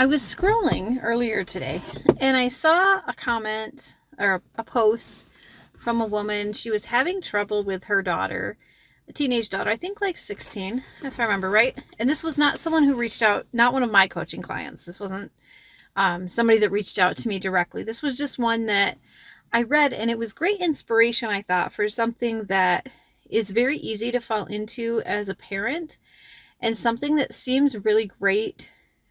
I was scrolling earlier today and I saw a comment or a post from a woman. She was having trouble with her daughter, a teenage daughter, I think like 16, if I remember right. And this was not someone who reached out, not one of my coaching clients. This wasn't somebody that reached out to me directly. This was just one that I read, and it was great inspiration, I thought, for something that is very easy to fall into as a parent and something that seems really great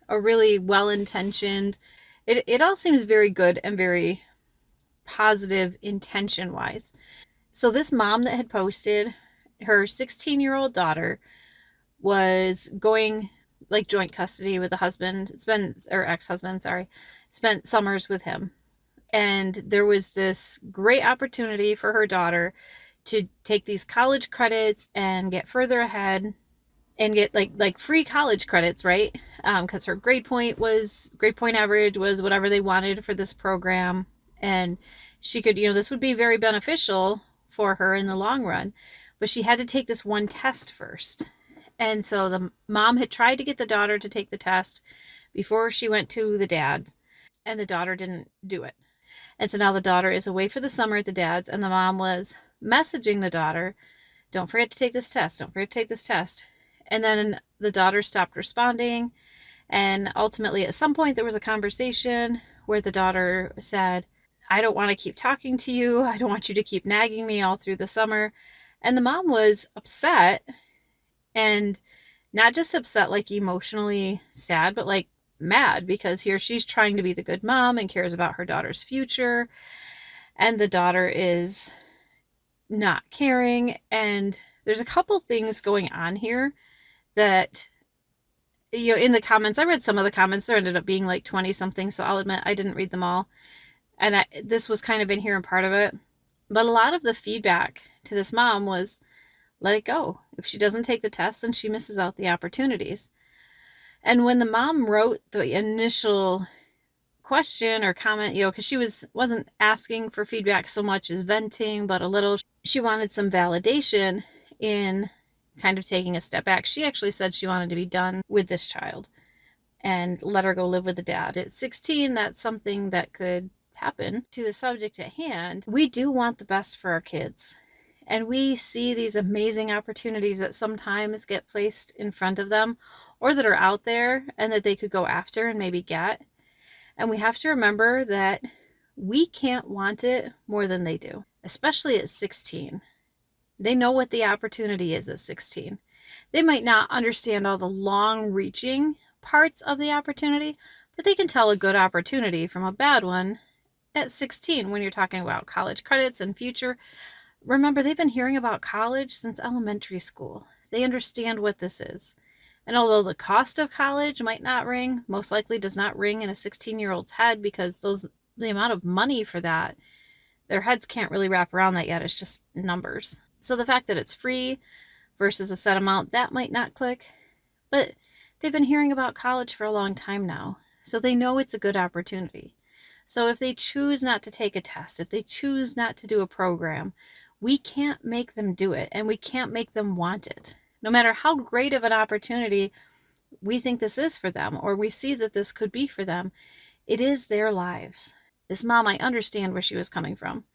or really well intentioned. It all seems very good and very positive intention wise. So, this mom that had posted, her 16-year-old daughter was going like joint custody with the husband, or ex husband, sorry, spent summers with him. And there was this great opportunity for her daughter to take these college credits and get further ahead and get like free college credits, right? Because her grade point average was whatever they wanted for this program, and she could, this would be very beneficial for her in the long run. But she had to take this one test first, and so the mom had tried to get the daughter to take the test before she went to the dad, and the daughter didn't do it. And so now the daughter is away for the summer at the dad's, and the mom was messaging the daughter, don't forget to take this test. Don't forget to take this test. And then the daughter stopped responding. And ultimately, at some point, there was a conversation where the daughter said, I don't want to keep talking to you. I don't want you to keep nagging me all through the summer. And the mom was upset, and not just upset, like emotionally sad, but like mad, because here she's trying to be the good mom and cares about her daughter's future. And the daughter is not caring. And there's a couple things going on here that, in the comments, I read some of the comments. There ended up being like 20 something, so I'll admit I didn't read them all, and this was kind of in here and part of it. But a lot of the feedback to this mom was, let it go. If she doesn't take the test, then she misses out the opportunities. And when the mom wrote the initial question or comment, because she wasn't asking for feedback so much as venting, but a little, she wanted some validation in kind of taking a step back. She actually said she wanted to be done with this child and let her go live with the dad. At 16, that's something that could happen. To the subject at hand, we do want the best for our kids. And we see these amazing opportunities that sometimes get placed in front of them or that are out there and that they could go after and maybe get. And we have to remember that we can't want it more than they do, especially at 16. They know what the opportunity is at 16. They might not understand all the long-reaching parts of the opportunity, but they can tell a good opportunity from a bad one at 16 when you're talking about college credits and future. Remember, they've been hearing about college since elementary school. They understand what this is. And although the cost of college might not ring, most likely does not ring in a 16-year-old's head, because the amount of money for that, their heads can't really wrap around that yet. It's just numbers. So the fact that it's free versus a set amount, that might not click. But they've been hearing about college for a long time now, so they know it's a good opportunity. So if they choose not to take a test, if they choose not to do a program, we can't make them do it, and we can't make them want it. No matter how great of an opportunity we think this is for them, or we see that this could be for them, it is their lives. This mom, I understand where she was coming from.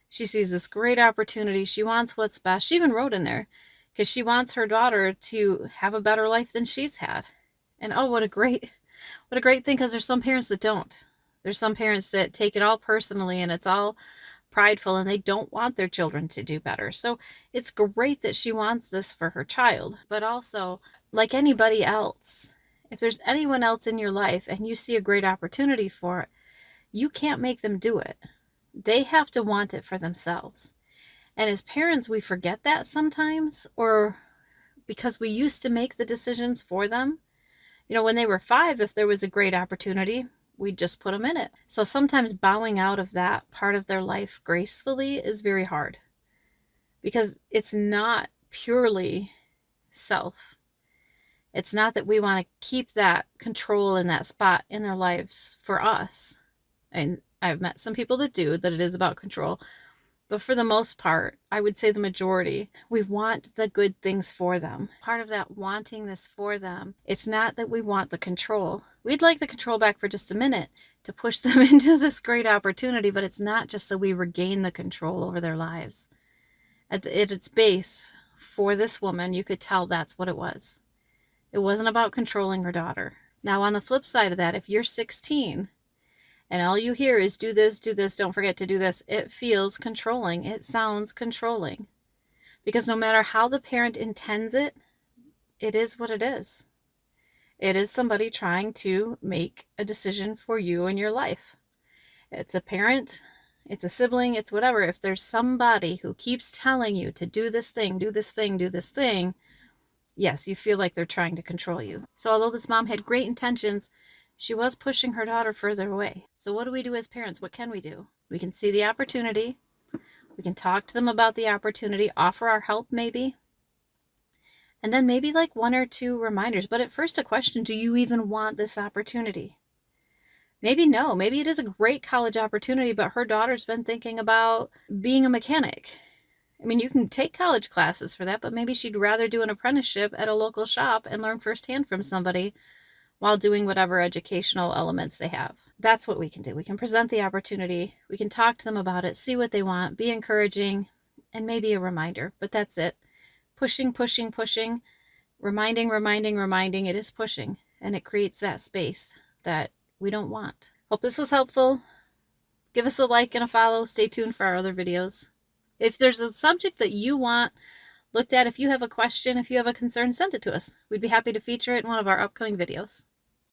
She sees this great opportunity. She wants what's best. She even wrote in there because she wants her daughter to have a better life than she's had. And oh, what a great thing, because there's some parents that don't. There's some parents that take it all personally and it's all prideful and they don't want their children to do better. So it's great that she wants this for her child, but also, like anybody else, if there's anyone else in your life and you see a great opportunity for it, you can't make them do it. They have to want it for themselves. And as parents, we forget that sometimes, or because we used to make the decisions for them. When they were 5, if there was a great opportunity, we'd just put them in it. So sometimes bowing out of that part of their life gracefully is very hard, because it's not purely self. It's not that we want to keep that control in that spot in their lives for us. And I've met some people that do, that it is about control. But for the most part, I would say the majority, we want the good things for them. Part of that wanting this for them, it's not that we want the control. We'd like the control back for just a minute to push them into this great opportunity, but it's not just so we regain the control over their lives. At its base, for this woman, you could tell that's what it was. It wasn't about controlling her daughter. Now, on the flip side of that, if you're 16 and all you hear is do this, don't forget to do this, it feels controlling. It sounds controlling. Because no matter how the parent intends it, it is what it is. It is somebody trying to make a decision for you in your life. It's a parent, it's a sibling, it's whatever. If there's somebody who keeps telling you to do this thing, do this thing, do this thing, yes, you feel like they're trying to control you. So although this mom had great intentions, she was pushing her daughter further away. So what do we do as parents? What can we do? We can see the opportunity. We can talk to them about the opportunity, offer our help maybe. And then maybe like 1 or 2 reminders. But at first a question, do you even want this opportunity? Maybe no. Maybe it is a great college opportunity, but her daughter's been thinking about being a mechanic. I mean, you can take college classes for that, but maybe she'd rather do an apprenticeship at a local shop and learn firsthand from somebody while doing whatever educational elements they have. That's what we can do. We can present the opportunity. We can talk to them about it, see what they want, be encouraging, and maybe a reminder. But that's it. Pushing, pushing, pushing, reminding. It is pushing, and it creates that space that we don't want. Hope this was helpful. Give us a like and a follow. Stay tuned for our other videos. If there's a subject that you want looked at, if you have a question, if you have a concern, send it to us. We'd be happy to feature it in one of our upcoming videos.